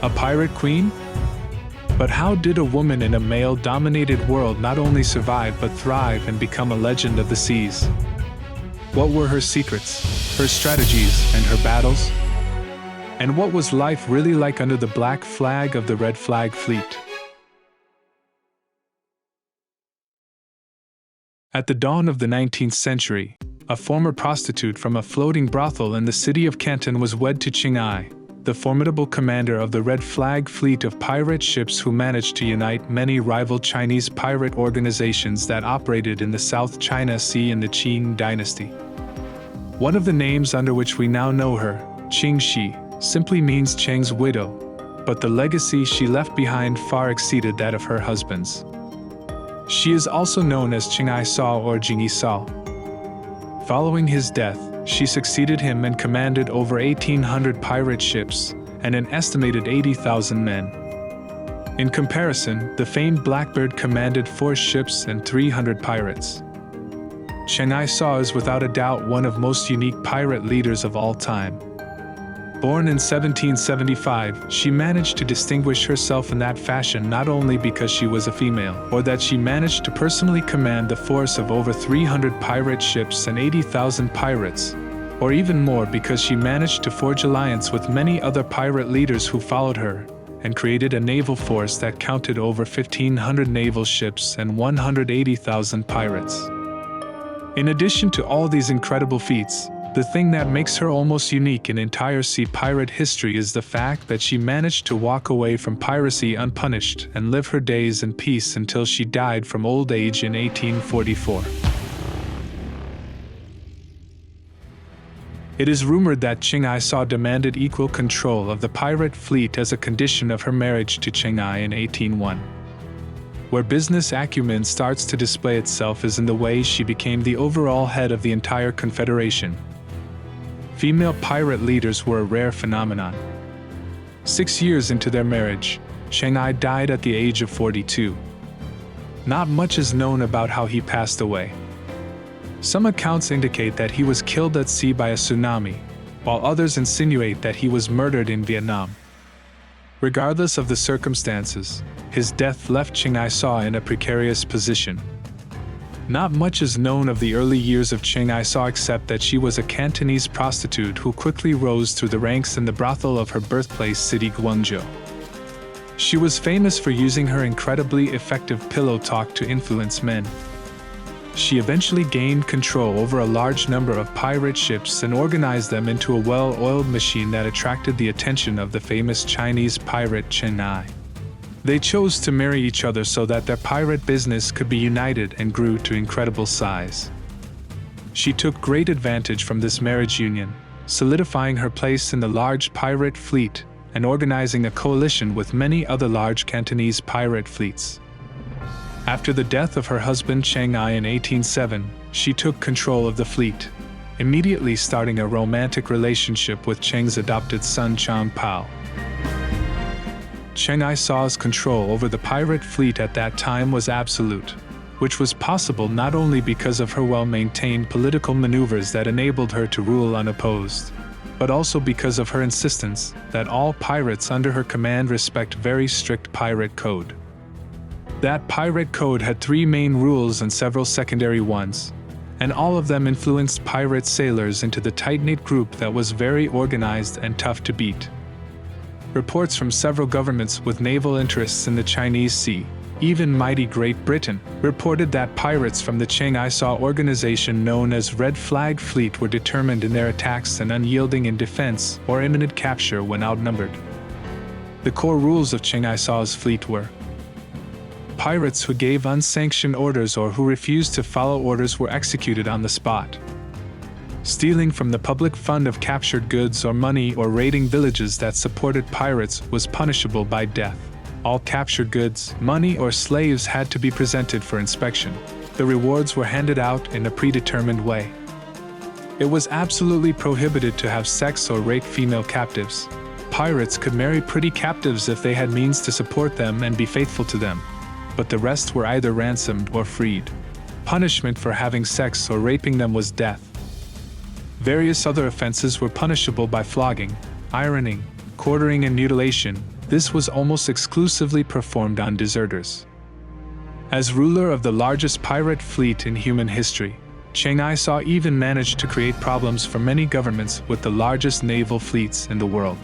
A pirate queen? But how did a woman in a male-dominated world not only survive but thrive and become a legend of the seas? What were her secrets, her strategies, and her battles? And what was life really like under the black flag of the Red Flag Fleet? At the dawn of the 19th century, a former prostitute from a floating brothel in the city of Canton was wed to Cheng I, the formidable commander of the Red Flag fleet of pirate ships who managed to unite many rival Chinese pirate organizations that operated in the South China Sea in the Qing dynasty. One of the names under which we now know her, Cheng I, simply means Cheng's widow, but the legacy she left behind far exceeded that of her husband's. She is also known as Cheng I Sa or Cheng I Sa. Following his death, she succeeded him and commanded over 1,800 pirate ships and an estimated 80,000 men. In comparison, the famed Blackbird commanded 4 ships and 300 pirates. Cheng I Sa is without a doubt one of most unique pirate leaders of all time. Born in 1775, she managed to distinguish herself in that fashion not only because she was a female, or that she managed to personally command the force of over 300 pirate ships and 80,000 pirates, or even more because she managed to forge alliance with many other pirate leaders who followed her, and created a naval force that counted over 1,500 naval ships and 180,000 pirates. In addition to all these incredible feats, the thing that makes her almost unique in entire sea pirate history is the fact that she managed to walk away from piracy unpunished and live her days in peace until she died from old age in 1844. It is rumored that Cheng I Sa demanded equal control of the pirate fleet as a condition of her marriage to Cheng I in 1801. Where business acumen starts to display itself is in the way she became the overall head of the entire confederation. Female pirate leaders were a rare phenomenon. 6 years into their marriage, Cheng I died at the age of 42. Not much is known about how he passed away. Some accounts indicate that he was killed at sea by a tsunami, while others insinuate that he was murdered in Vietnam. Regardless of the circumstances, his death left Cheng I Sa in a precarious position. Not much is known of the early years of Cheng I Sa except that she was a Cantonese prostitute who quickly rose through the ranks in the brothel of her birthplace city Guangzhou. She was famous for using her incredibly effective pillow talk to influence men. She eventually gained control over a large number of pirate ships and organized them into a well-oiled machine that attracted the attention of the famous Chinese pirate Cheng I. They chose to marry each other so that their pirate business could be united and grew to incredible size. She took great advantage from this marriage union, solidifying her place in the large pirate fleet and organizing a coalition with many other large Cantonese pirate fleets. After the death of her husband Cheng I in 1807, she took control of the fleet, immediately starting a romantic relationship with Cheng's adopted son Chang Pao. Cheng I Sa's control over the pirate fleet at that time was absolute, which was possible not only because of her well-maintained political maneuvers that enabled her to rule unopposed, but also because of her insistence that all pirates under her command respect very strict pirate code. That pirate code had 3 main rules and several secondary ones, and all of them influenced pirate sailors into the tight-knit group that was very organized and tough to beat. Reports from several governments with naval interests in the Chinese Sea, even mighty Great Britain, reported that pirates from the Cheng I Sa organization known as Red Flag Fleet were determined in their attacks and unyielding in defense or imminent capture when outnumbered. The core rules of Cheng I Sa's fleet were: pirates who gave unsanctioned orders or who refused to follow orders were executed on the spot. Stealing from the public fund of captured goods or money or raiding villages that supported pirates was punishable by death. All captured goods, money, or slaves had to be presented for inspection. The rewards were handed out in a predetermined way. It was absolutely prohibited to have sex or rape female captives. Pirates could marry pretty captives if they had means to support them and be faithful to them, but the rest were either ransomed or freed. Punishment for having sex or raping them was death. Various other offenses were punishable by flogging, ironing, quartering and mutilation, this was almost exclusively performed on deserters. As ruler of the largest pirate fleet in human history, Cheng I saw even managed to create problems for many governments with the largest naval fleets in the world.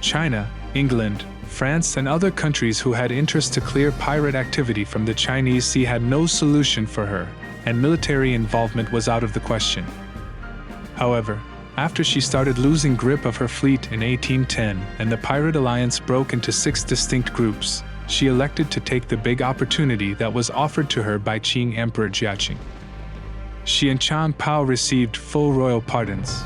China, England, France, and other countries who had interest to clear pirate activity from the Chinese Sea had no solution for her, and military involvement was out of the question. However, after she started losing grip of her fleet in 1810 and the pirate alliance broke into 6 distinct groups, she elected to take the big opportunity that was offered to her by Qing Emperor Qing. She and Chan Pao received full royal pardons,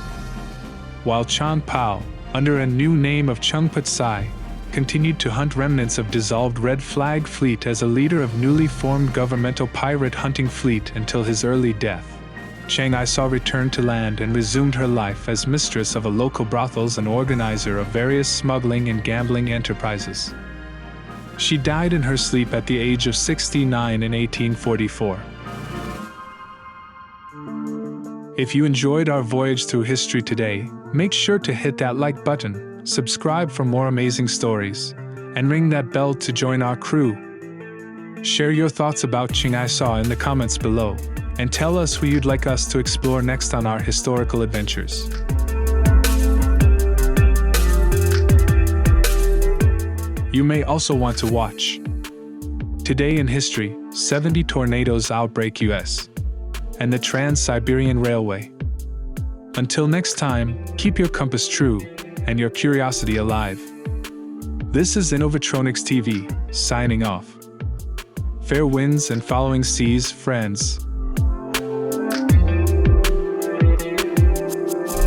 while Chan Pao, under a new name of Cheng I, continued to hunt remnants of dissolved Red Flag Fleet as a leader of newly formed governmental pirate hunting fleet until his early death. Cheng I returned to land and resumed her life as mistress of a local brothels and organizer of various smuggling and gambling enterprises. She died in her sleep at the age of 69 in 1844. If you enjoyed our voyage through history today, make sure to hit that like button, subscribe for more amazing stories, and ring that bell to join our crew. Share your thoughts about Cheng I in the comments below, and tell us who you'd like us to explore next on our historical adventures. You may also want to watch Today in History, 70 Tornadoes Outbreak US, and the Trans-Siberian Railway. Until next time, keep your compass true, and your curiosity alive. This is Innovatronics TV, signing off. Fair winds and following seas, friends.